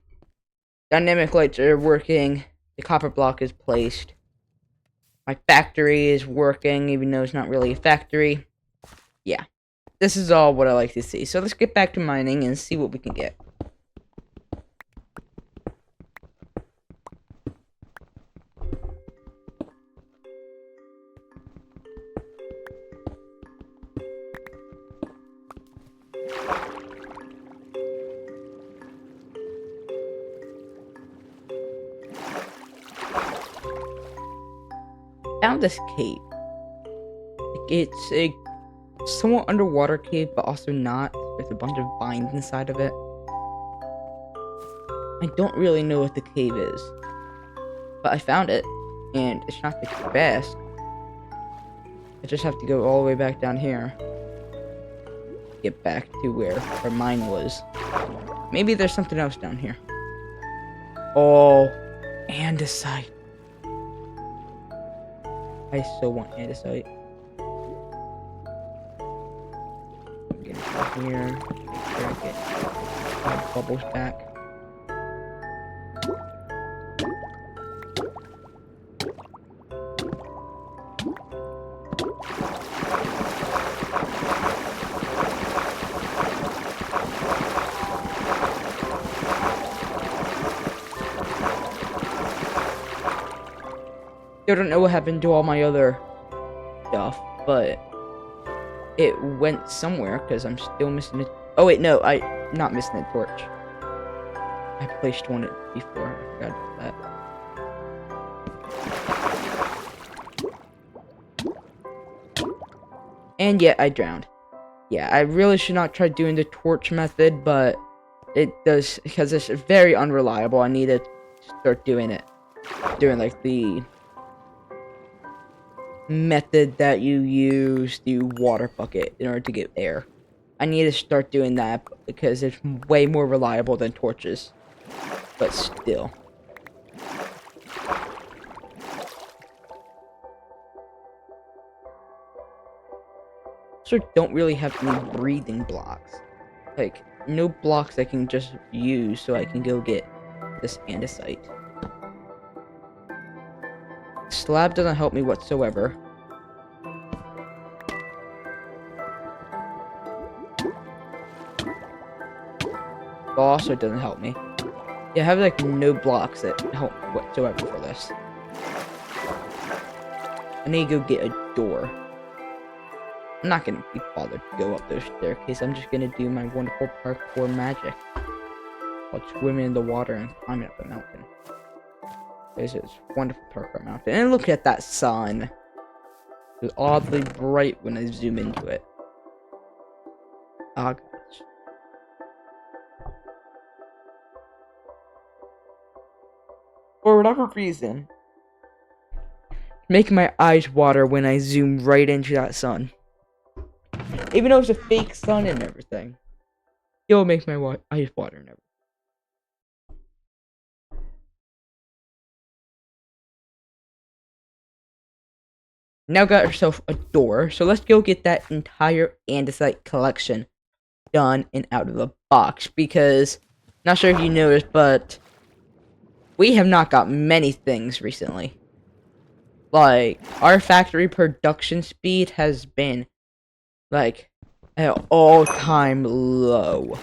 Dynamic lights are working. The copper block is placed. My factory is working, even though it's not really a factory. Yeah. This is all what I like to see. So let's get back to mining and see what we can get. Found this cave. It's a somewhat underwater cave, but also not. There's a bunch of vines inside of it. I don't really know what the cave is, but I found it, and it's not the best. I just have to go all the way back down here. Get back to where mine was. Maybe there's something else down here. Oh, andesite. I so want andesite. Get it down here. Make sure I get my bubbles back. I don't know what happened to all my other stuff, but it went somewhere because I'm still missing it. Oh wait, no, I'm not missing a torch. I placed one before. I forgot about that. And yet I drowned. Yeah, I really should not try doing the torch method, but it does because it's very unreliable. I need to start doing it. Doing like the method that you use the water bucket in order to get air. I need to start doing that because it's way more reliable than torches. But still. So don't really have any breathing blocks. Like, no blocks I can just use so I can go get this andesite. Slab doesn't help me whatsoever. Also doesn't help me. Yeah, I have like no blocks that help whatsoever for this. I need to go get a door. I'm not gonna be bothered to go up the staircase. I'm just gonna do my wonderful parkour magic while swimming in the water and climbing up the mountain. There's this wonderful parkour mountain. And look at that sun. It's oddly bright when I zoom into it. Oh gosh. For whatever reason, make my eyes water when I zoom right into that sun. Even though it's a fake sun and everything, it'll make my eyes water and everything. Now got ourselves a door, so let's go get that entire andesite collection done and out of the box, because, not sure if you noticed, but we have not got many things recently. Like, our factory production speed has been, like, at an all-time low.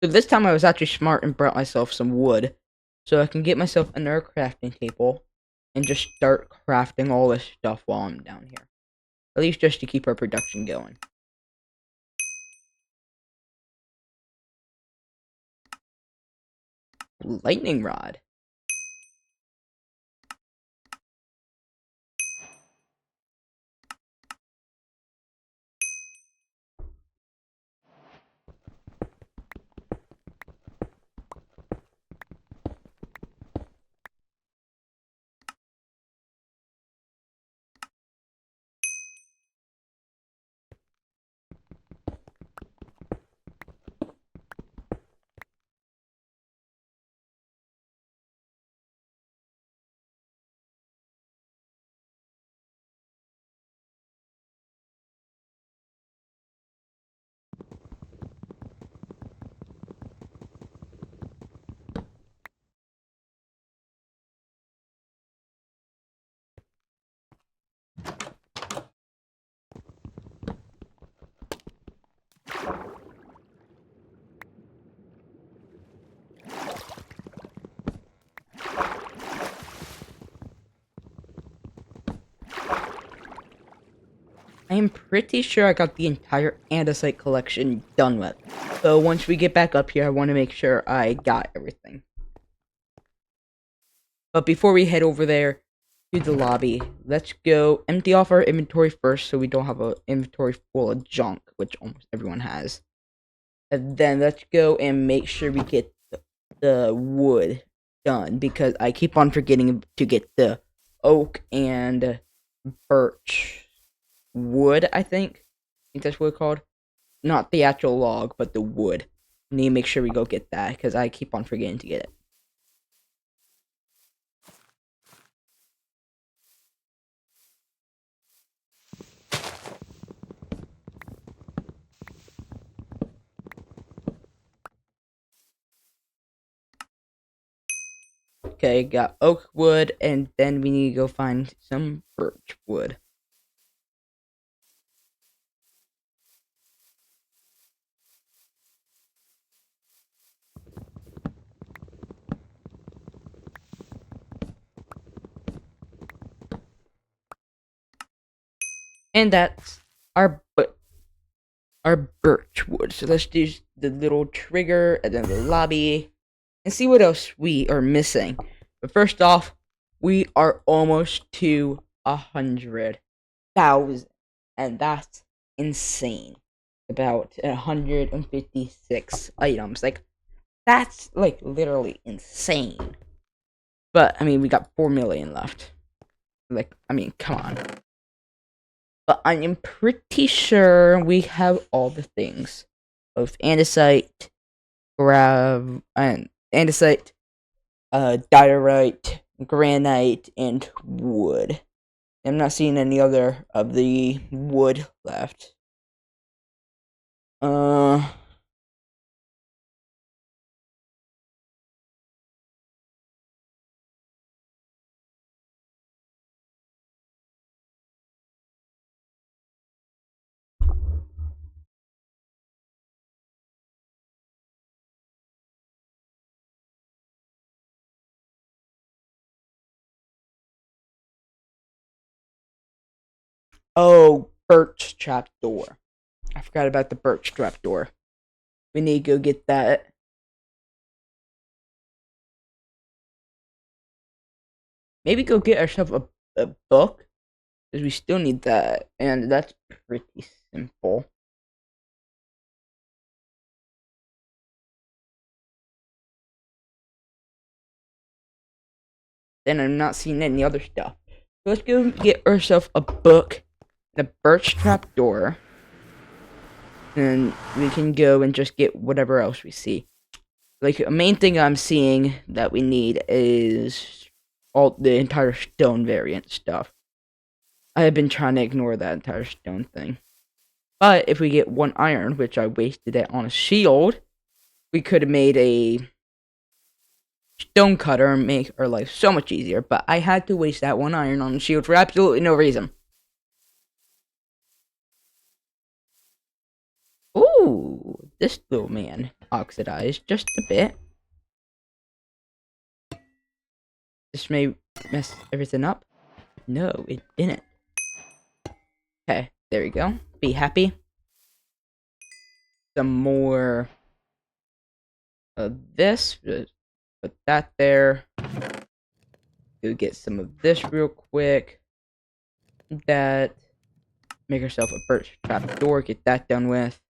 So this time I was actually smart and brought myself some wood, so I can get myself another crafting table and just start crafting all this stuff while I'm down here. At least just to keep our production going. Lightning rod. I am pretty sure I got the entire andesite collection done with. So once we get back up here, I want to make sure I got everything. But before we head over there to the lobby, let's go empty off our inventory first so we don't have an inventory full of junk, which almost everyone has. And then let's go and make sure we get the wood done, because I keep on forgetting to get the oak and birch wood, I think that's what it's called. Not the actual log, but the wood. Need to make sure we go get that, because I keep on forgetting to get it. Okay, got oak wood, and then we need to go find some birch wood. And that's our birch wood. So let's do the little trigger and then the lobby and see what else we are missing. But first off, we are almost to 100,000, and that's insane. About 156 items. Like, that's like literally insane. But I mean, we got 4 million left. Like, I mean, come on. But I am pretty sure we have all the things. Both andesite, and andesite, diorite, granite, and wood. I'm not seeing any other of the wood left. Oh, birch trapdoor. I forgot about the birch trapdoor. We need to go get that. Maybe go get ourselves a book because we still need that, and that's pretty simple. Then I'm not seeing any other stuff. So let's go get ourselves a book and a birch trap door. And we can go and just get whatever else we see. Like, the main thing I'm seeing that we need is all the entire stone variant stuff. I have been trying to ignore that entire stone thing. But if we get 1 iron, which I wasted it on a shield, we could have made a stone cutter and make our life so much easier. But I had to waste that 1 iron on a shield for absolutely no reason. Ooh, this little man oxidized just a bit. This may mess everything up. No, it didn't. Okay, there we go. Be happy. Some more of this. Put that there. Go get some of this real quick. That. Make ourselves a birch trap door. Get that done with.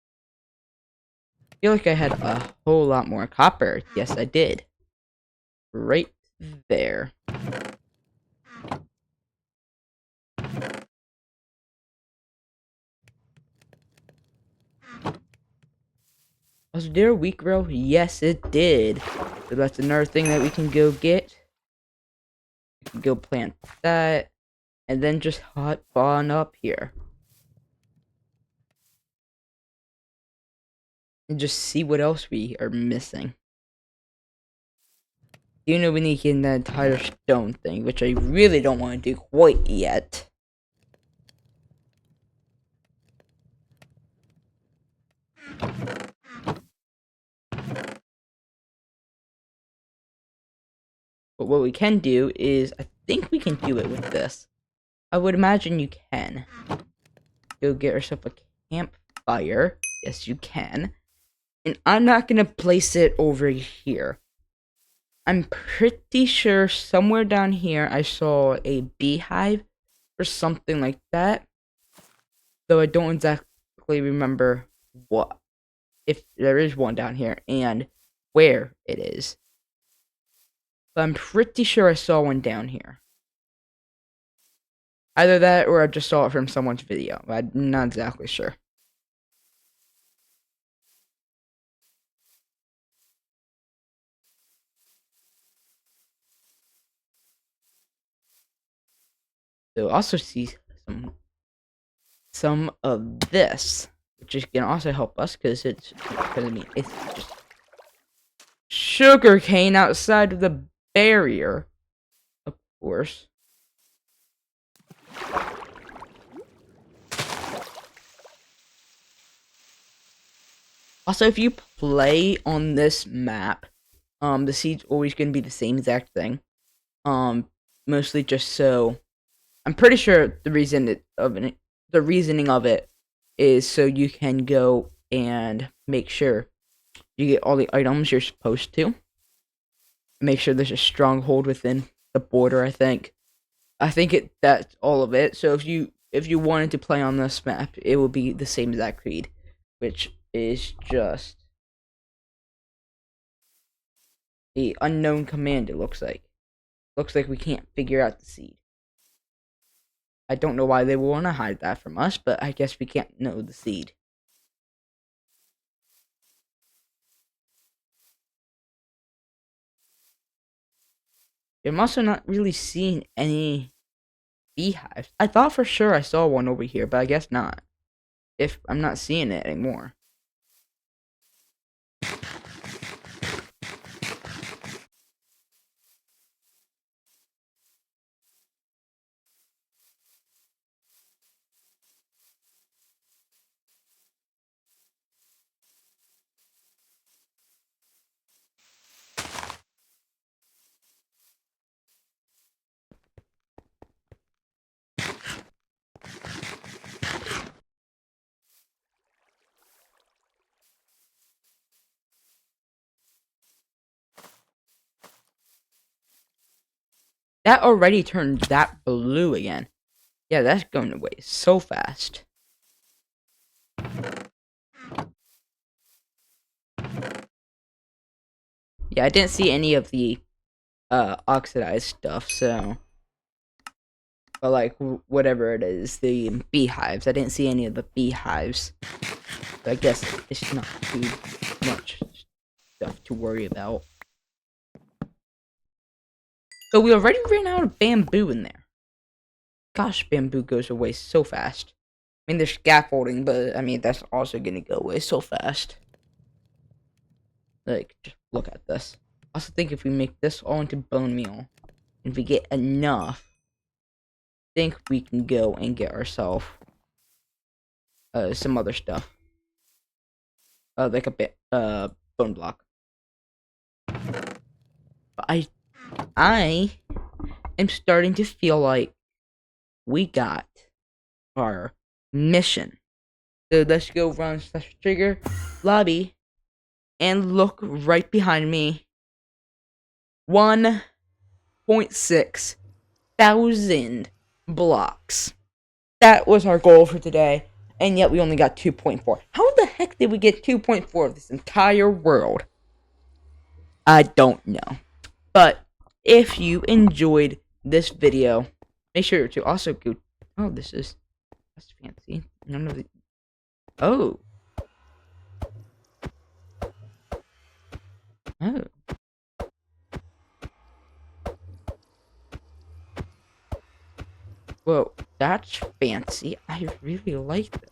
I feel like I had a whole lot more copper. Yes, I did. Right there. Was there a wheat row? Yes, it did. So that's another thing that we can go get. We can go plant that. And then just hot on up here. And just see what else we are missing. You know we need to get in that entire stone thing, which I really don't want to do quite yet. But what we can do is, I think we can do it with this. I would imagine you can. Go get yourself a campfire. Yes, you can. And I'm not going to place it over here. I'm pretty sure somewhere down here I saw a beehive or something like that. Though I don't exactly remember what, if there is one down here, and where it is. But I'm pretty sure I saw one down here. Either that or I just saw it from someone's video. I'm not exactly sure. You'll also see some of this, which is gonna also help us because it's just sugar cane outside of the barrier, of course. Also, if you play on this map, the seed's always gonna be the same exact thing. Mostly just so I'm pretty sure the reasoning of it is so you can go and make sure you get all the items you're supposed to. Make sure there's a stronghold within the border. I think that's all of it. So if you wanted to play on this map, it will be the same exact creed, which is just the unknown command. It looks like we can't figure out the seed. I don't know why they would want to hide that from us, but I guess we can't know the seed. I'm also not really seeing any beehives. I thought for sure I saw one over here, but I guess not. If I'm not seeing it anymore. That already turned that blue again. Yeah, that's going away so fast. Yeah, I didn't see any of the oxidized stuff, so, but like whatever it is, the beehives. I didn't see any of the beehives. But I guess it's not too much stuff to worry about. But we already ran out of bamboo in there. Gosh, bamboo goes away so fast. I mean, there's scaffolding, but I mean that's also gonna go away so fast. Like, just look at this. I also think if we make this all into bone meal, and if we get enough, I think we can go and get ourselves some other stuff. Like a bit bone block. But I am starting to feel like we got our mission. So let's go run slash trigger lobby and look right behind me. 1.6 thousand blocks. That was our goal for today, and yet we only got 2.4. How the heck did we get 2.4 of this entire world? I don't know. But if you enjoyed this video, make sure to also go. Oh, that's fancy. None of the. Oh. Oh. Whoa, that's fancy. I really like this.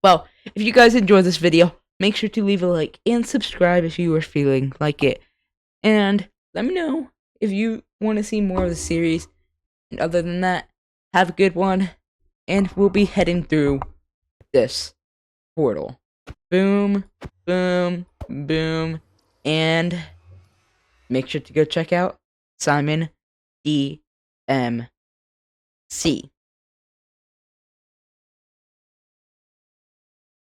Well, if you guys enjoyed this video, make sure to leave a like and subscribe if you are feeling like it. And let me know if you want to see more of the series. And other than that, have a good one. And we'll be heading through this portal. Boom, boom, boom. And make sure to go check out Simon DMC.